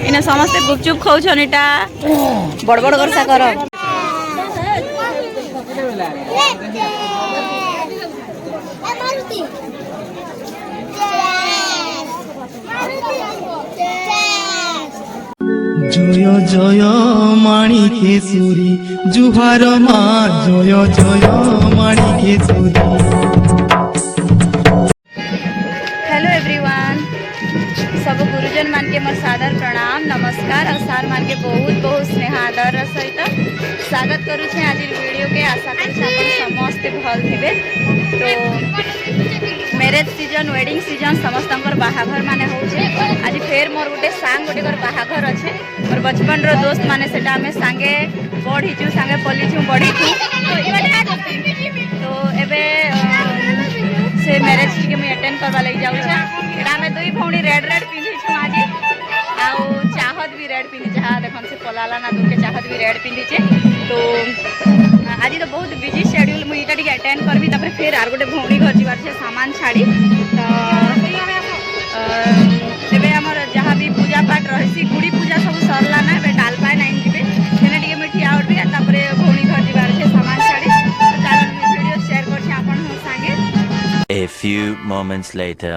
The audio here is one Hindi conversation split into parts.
इने समस्ते गुपचुप खाऊछन इटा बड़ बड़ करसा कर জয় জয় মাণিকেশ্বরী জুহার মা জয় জয় মাণিকেশ্বরী। हेलो एवरीवन, सब गुरुजन मान के मोर सादर प्रणाम नमस्कार और सार मान के बहुत बहुत स्नेह आदर सहित स्वागत करुचे आज वीडियो के। आशा कर समस्ते भल थे। तो मैरेज सीजन वेडिंग सीजन समस्त बाहाघर माने होचे। आज फेर मोर गोटे सांग गोटे बाहाघर अच्छे मोर बचपन रो दोस्त माने सेटा हमें सांगे बढ़ीचु सांगे पलीचु बढ़ीचु। तो एबे से मैरेज टी मुझे अटेंड करवा लगी जाऊँ। एटा हमें दुई भौणी रेड रेड पिंधिछु आज आउ चाहत भी रेड पिंधि जहाँ देखन से पलाला ना दुके चाहत भी रेड पिंधिचे। तो आज तो बहुत बिजी शेड्यूल मुझे टी अटेंड करबी तापर फिर आर गोटे भौणी घर जीवार से सामान छाड़ी। तो एबे हमर जहाँ भी पूजा पाठ रही गुड़ी पूजा सब सरला ना एबे डालपाए नाइन जीवे सेने टी मुझे ठिया उठबी तापर भौणी घर जीवार से सामान छाड़ी। तो चलो वीडियो शेयर करछी आपन संगे। A few moments later.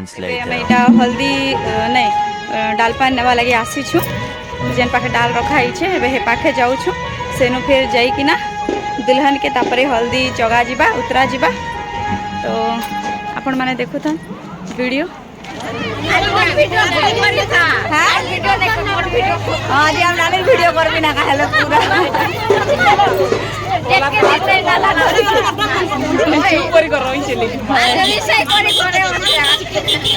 moments आम later. यहाँ हल्दी नहीं डाल पान नेवा लगे आसीछु जेन पाखे डाल रखाई हे पाखे जाऊँ सेनु फिर जाइकिना दुल्हन के तापरे हल्दी जगा जिबा उतरा जिबा। तो आपण माने देखु था वीडियो हाँ जी हम नानी वीडियो करबी ना कहले पूरा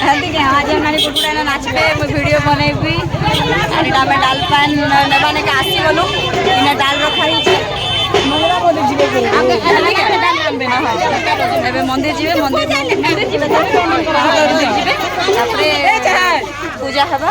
हल्दी के हाँ जी हम नानी कुटुरा ना नाचबे मैं वीडियो बनैबी आणि डामे डाल पान नेबाने के आसी बोलू इने डाल रखाई छे मंगला बोले जीवे एबे मंदिर जीवे मंदिर जीवे तापरे पूजा हबा।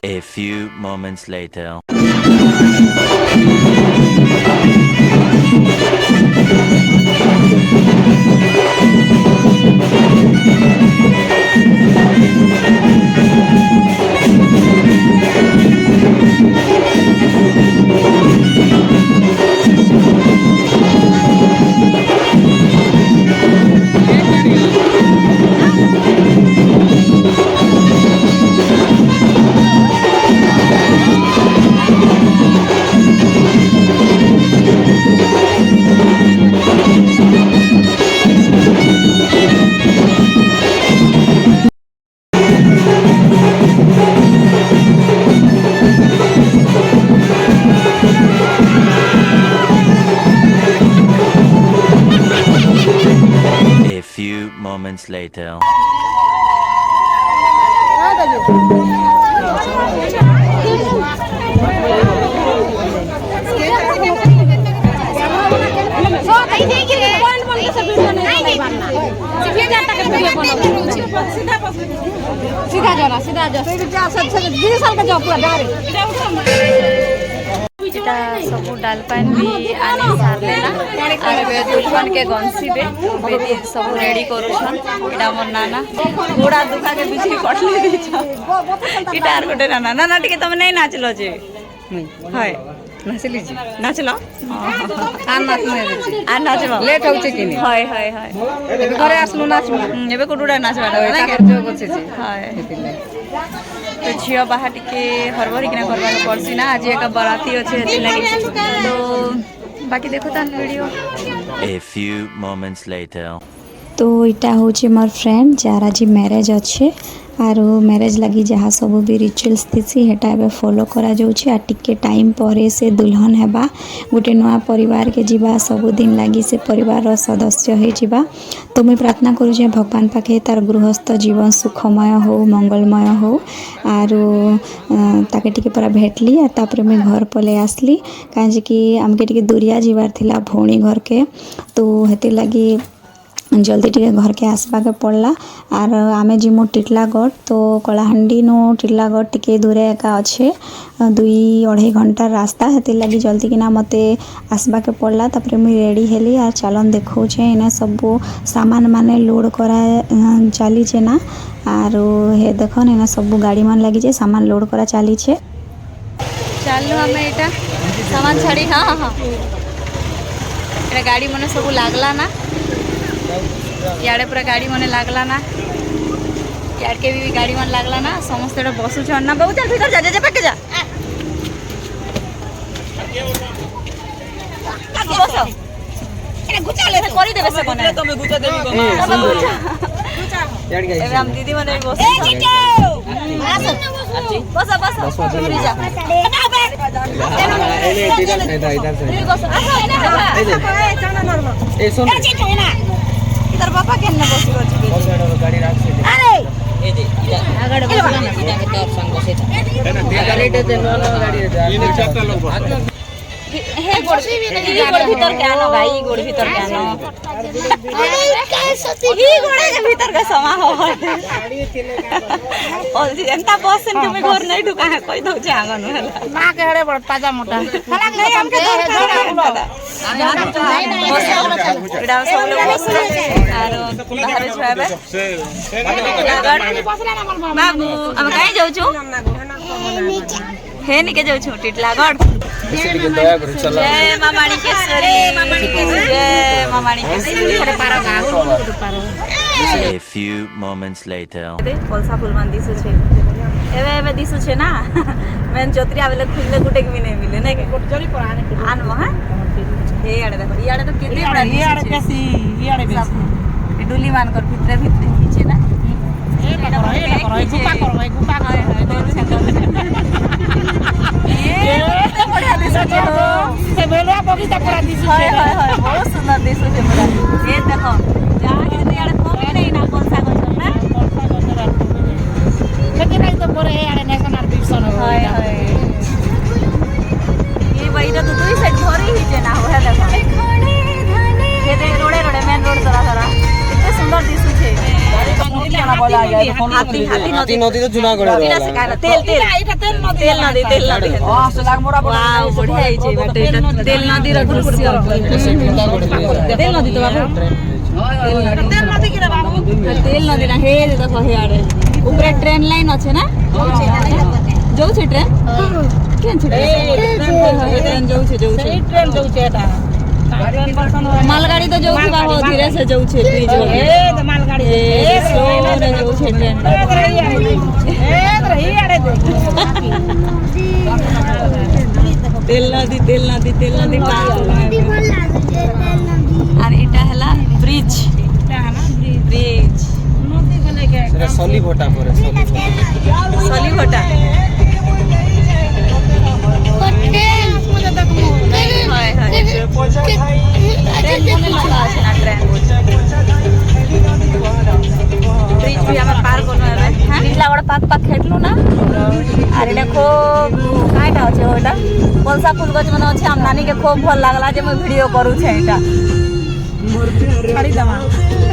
A few moments later. A few moments later. सीधा जाना सीधा जा 20 साल का जॉब पूरा एटा सब डाल पान भी आने सारलेला आर बे दुल्हन के गंसीबे बेटी सब रेडी करूछन एटा मोर नाना गोड़ा दुखा के बिजली कटले दीछ गिटार गोटे नाना नाना टिके तुम नहीं नाचलो जे हाय नाचली जी नाचलो आ नाच नहीं आ नाचबो लेट होचे कि नहीं हाय हाय हाय एबे घरे आसलु नाच एबे कोडुडा नाचबा ना जो गोचे जी हाय तो झियो बाहा टिके हरभरी किना करबा पड़सी ना आज एक बराती अच्छे हेति लगी तो बाकी देखो तान video. A few moments later. तो इटा होचे मोर फ्रेंड जार आज मैरेज अच्छे आरो मैरेज लगी जहाँ सब भी रिचुअल्स थी हेटा एबे फॉलो करा जाउछि आ टिके टाइम परे से दुल्हन हेबा गोटे नया परिवार के जीवा सब दिन लगी से परिवार सदस्य हो जीवा। तो मैं प्रार्थना करूँ भगवान पाखे तार गृहस्थ जीवन सुखमय हो मंगलमय हो आरो ताके टिके पूरा भेटली आ तापर मैं घर पले आसली कहीं कि आमके टिके दूरिया जीवार थिला भौणी घर के तो हेते लगी जल्दी टिके घर के आसबा के पड़ला आर आमे जिमु टिटलागढ़ तो कलाहांडी नो टिटलागढ़ टिके दूरे एका अच्छे 2-2.5 घंटा रास्ता हेती लगी जल्दी किना मते आसबा के पड़ला तापर मुई रेडी हेली आर चलन देखौछे इना सब सामान माने लोड करा चली छे ना आर हे देखन इना सब गाड़ी मान लगी छे सामान लोड करा चली छे। चलो हमें एटा सामान छाड़ी हाँ हाँ हाँ एटा गाड़ी मने सब लागला ना याडे पूरा गाड़ी मने लागला ना यार के भी गाड़ी मन लागला ना समस्त बसु छन ना बहुत चल भीतर जा जा पाके जा आगे बस एने गुचा ले करी देबे से बने तमे गुचा देबी गुचा एबे हम दीदी मने बस ए जीतो बस बस पूरी जा इधर से ए सुन इधर पापा केन बस गाड़ी राख से अरे हे गोड़ भीतर के आनो भाई गोड़ भीतर के आनो ही गोड़े के भीतर का समा हो और जनता बसन के में घर नहीं ढुका है कोई दो आंगन में मां के हड़े बड़ ताजा मोटा नहीं हमके इड़ा सब लोग बस और बाहर छाबे बाबू अब काई जाऊ छु हे निके जाऊ छु टिटलागढ़ जय मां माणिकेश्वरी जय मां Manikeshwari A few moments later. Palsa फूल मान दिसु छे एवे एवे दिसु छे ना मेन चौतरी आवेले खुलले गुटे भी नहीं मिले नहीं जरी पर आन महा हे आड़े देखो ये आड़े तो कितने बड़ा ये आड़े कैसी ये आड़े बेस डुली मान कर भीतर भीतर खींचे ना ए करो गुपा करो ये तो बढ़िया दिसो छे से बेलवा बगीचा पूरा दिसो हाय हाय हाय बहुत सुंदर दिसु छे पूरा ये देखो जहां के आड़े कमी नहीं ना पलसा गछ ना लेकिन आई तो पर ए आड़े नेशनल डिवीजन हाय हाय ये बैठा तो दुई साइड भरी ही जे ना हो है देखो ये देख रोडे रोडे मेन रोड तरा तरा इतने सुंदर दिसु छे हाथी नदी तो जूनागढ़ तेल तेल तेल नदी हां सलाग मोरा वाह बढ़िया है छे बेटे तेल नदी रो दृश्य तेल नदी तो बाबू तेल नदी की रे बाबू तेल नदी ना हे देखो हे आड़े ऊपर ट्रेन लाइन আছে ना जाऊ छे ट्रेन केन छे ट्रेन जाऊ छे ट्रेन जाऊ छे एटा मालगाड़ी तो जाऊ छे बाबू धीरे से जाऊ छे ब्रिज ए तो मालगाड़ी ए स्लो रे जाऊ छे ट्रेन रही आड़े तेल नदी पार और इटा हला ब्रिज ब्रिज সেটা সলি ভোটা পরে सली भटा हाय हाय ट्रेन कोने लगा আছে না ट्रेन ब्रिज भी আমরা পার করনো হবে হ্যাঁ নীলাগড় পাক পাক খেটলু না আর এটা খুব কাইটা আছে ওটা পলসা ফুল গছ মানে আছে আম নানি के खूब ভাল লাগলা যে মই ভিডিও কरू छे এটা छाड़ी दमा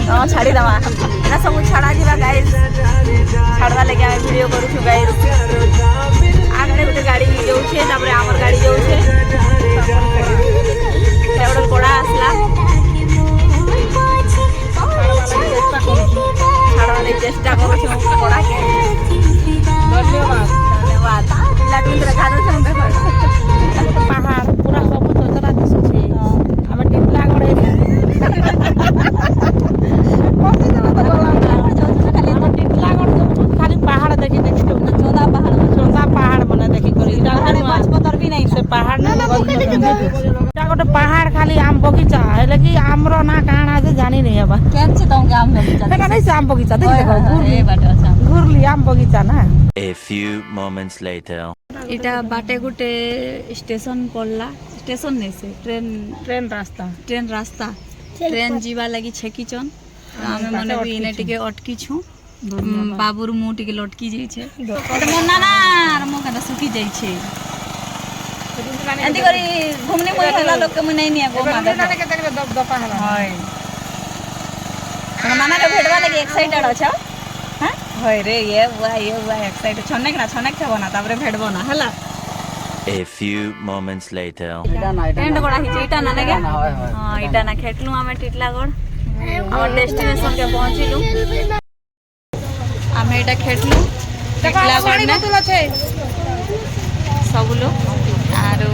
हां छाड़ी दमा ना सब छाड़ा जीवा गाइस छाड़वा लेके आए वीडियो करू छु गाइस आगने गोटे गाड़ी जाऊ छे तापर हमर गाड़ी जाऊ छे एवढा कोडा असला छाड़वा चेष्टा करू छु कोडा के धन्यवाद लाटून तर खानो छे पहाड़ पूरा सब तोरा दिसो छे हमें टिपला गड़े खाली पहाड़ देखी देखी चौदह पहाड़ बना देखी करी भी नहीं से पहाड़ ना गोटे पहाड़ खाली आम बगीचा है लेकिन आमरो ना काना से जानी नहीं है केन छे तम के आम बगीचा बेटा नहीं से आम बगीचा देख देखो ए बाटे अच्छा घुरली आम बगीचा ना A few moments later. इटा बाटे गुटे स्टेशन पड़ला स्टेशन नहीं से ट्रेन रास्ता ट्रेन जीवा लगी छेकीचन आमे मने भी इने टिके अटकी छु बाबूर मुंह टिके लटकी जाई छे तो मन ना आर मुंह कदा सुखी जाई छे एंती करी घुमने मोय हला लोग के मुंह नहीं निया गो मादे के देख दब पहाड़ हाय नाना के भेटवा लगी एक्साइटेड अच्छा हां होय रे ये हुआ एक्साइटेड छनक छबो ना तापरे भेटबो ना हला A few moments later. Tent गोड़ा हिची इटा ना लगे हां इटा ना खेटलु हमें टिटलागढ़ और डेस्टिनेशन के पहुंचिलु हमें इटा खेटलु टिटलागढ़ में सब लोग आरो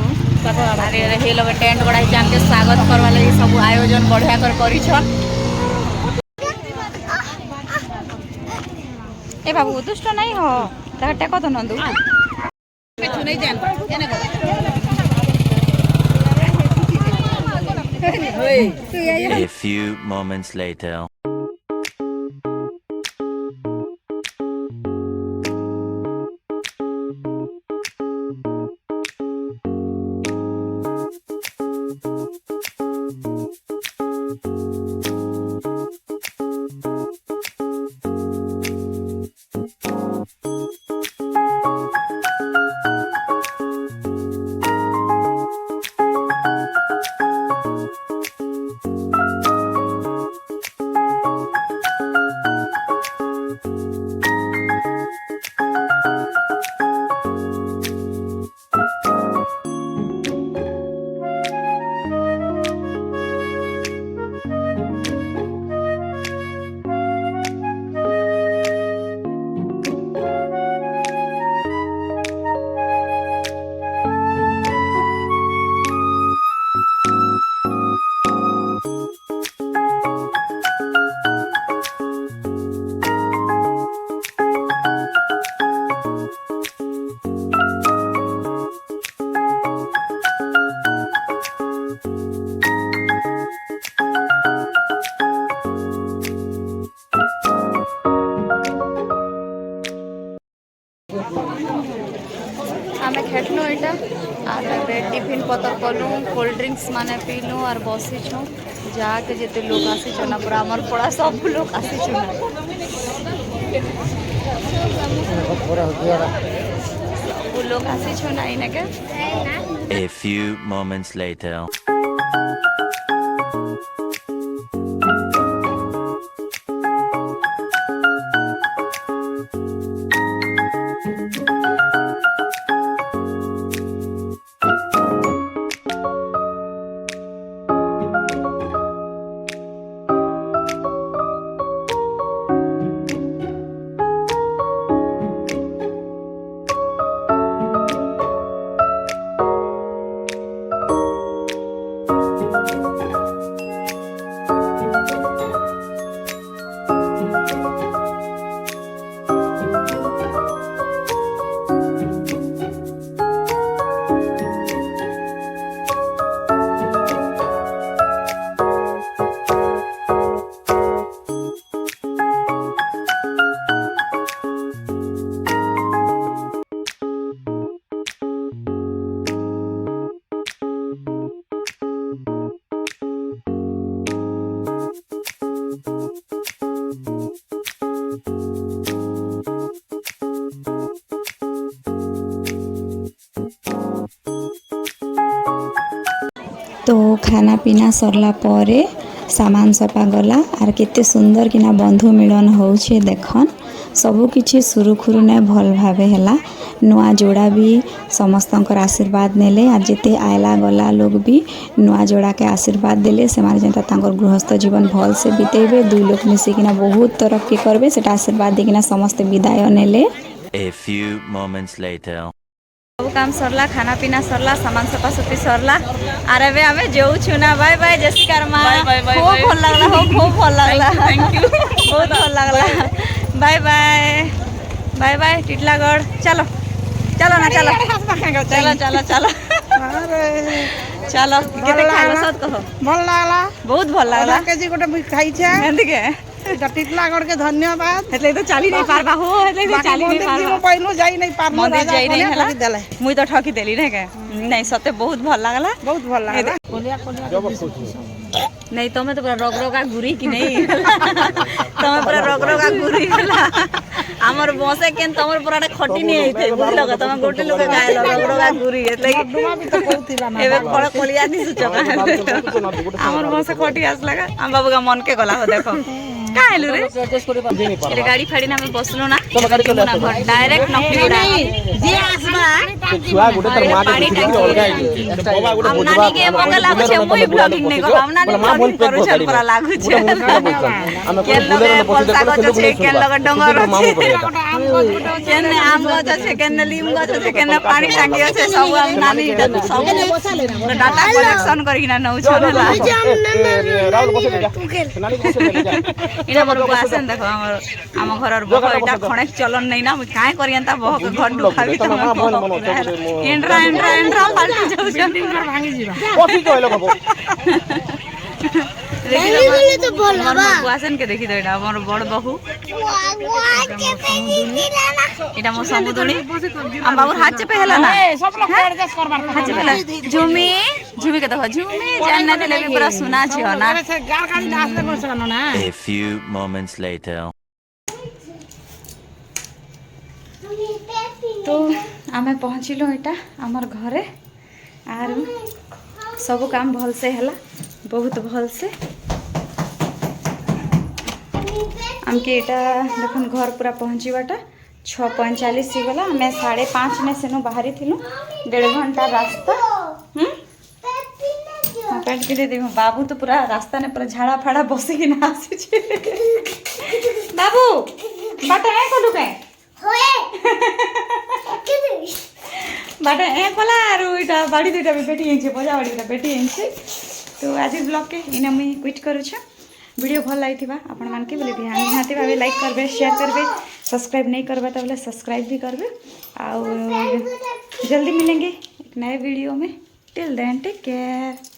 अरे हे लोग टेंट गोड़ा हिची हमके स्वागत करवा लगी सब आयोजन बढ़िया कर करी छ ए बाबू दुष्ट नहीं हो ता टेको तो नंदू पेछु नहीं जान केने गो A few moments later. पतर कलु कोल्ड ड्रिंक्स माने पीलु और बसी छौ जाके जेते लोग आसी छौ ना पूरा हमर पड़ा सब लोग आसी छौ ना सब लोग आसी छौ ना इने के A few moments later. तो खाना पीना सरला परे सामान सफा गला आर केते सुंदर किना बंधु मिलन होउछे देखन सबु किछि सुरुखुरु ने भल भावे हैला नुआ जोड़ा भी समस्तंकर आशीर्वाद नेले आ जेते आयला गला लोग भी नुआ जोड़ा के आशीर्वाद देले से मारे जनता तांकर गृहस्थ जीवन भल से बितेबे दुई लोग मिसी किना बहुत तरक्की करबे सेटा आशीर्वाद देकिना समस्त विदाय नेले। A few moments later. सब काम सरला खाना पीना सरला सामान सफा सफी सरला आरे बे आमे जेउ छुना बाय बाय जयश्रीकार मां खूब भल लागला हो खूब भल लागला थैंक यू बहुत भल लागला bye bye bye bye Titlagarh चलो चलो ना चलो चलो चलो चलो चलो केते खाइलो सत कहो भल लागला बहुत भल लागला केजी गोटे खाई छे एंदी के टिटलागढ़ के धन्यवाद हेतले तो चाली नहीं पारबा हो हेतले तो चाली नहीं पारबा पहिलो जाई नहीं पार मंदिर जाई नहीं हला मुई तो ठकी देली नहीं के नहीं सते बहुत भल लागला बहुत भल लागला नहीं तो मैं तो पूरा रगरगा गुरी की नहीं तमे पूरा रगरगा गुरी हला हमर बसे केन तमर पूरा खटी नहीं आइथे बुझलो का तमे गोटे लोग गाय रगरगा गुरी एतले एबे फळ कोलिया नि सुचका हमर बसे खटी आसला का हम बाबू का मन के गला हो देखो का हेलु रे ए गाड़ी फाड़ी ना में बसलो ना डायरेक्ट नकली उड़ा जे आसबा छुआ गुटे तर मां के अलगा हम नानी के मंगल लागु छे मुई ब्लॉगिंग नहीं को हम नानी ब्लॉगिंग करू छल पूरा लागु छे केन लगे पलसा गछ छे केन लगे डंगर छे केन आम गछ छे केन लीम गछ छे केन पानी टांगी छे सब हम नानी सब डाटा कलेक्शन करी ना नउ छला राहुल बसे ले जा नानी बसे ले जा इना मोर बुआसन देखो हम घर बह एटा खणेक चलन नहीं ना काहे करियंता बह के घर दुखाबी त एंड्रा एंड्रा एंड्रा फालतू जाउ जल्दी भांगी जीवा कथि कहलो बाबू देखि तो बोल हवा बुआसन के देखि तो एटा हमर बड़ बहू एटा मो समुदुनी हम बाबू हाथ पे हेला ना सब लोग एडजस्ट करबार हाथ पे हेला झुमी झुमी के देखो झुमी जानना देले भी पूरा सुना छी हो ना गाल गाली नाच ले बसनो ना A few moments later. तो आमे पहुँचलु एटा हमर घरे आर सब काम भल से हैला बहुत भल से हमके एटा देखन घर पूरा पहुँचीबाटा 6:45 ही गला हमें 5:30 ने सेनो बाहरी थिलु 1.5 घंटा रास्ता पैंट के दे बाबू तो पूरा रास्ता ने पूरा झाड़ा फाड़ा बसे कि ना आसी छे बाबू बाटा ए कोलु के होए बाटा ए कोला आरो इटा बाड़ी दुटा बेटी एंचे बजा बाड़ी दुटा बेटी एंचे तो आज ब्लॉग के इना मुई क्विट करू छ वीडियो भल लागिथिबा आपण मान के बोले ध्यान निहाती भाबे लाइक करबे शेयर करबे सब्सक्राइब नहीं करबा तो बोले सब्सक्राइब भी करबे और जल्दी मिलेंगे एक नए वीडियो में टिल देन टेक केयर।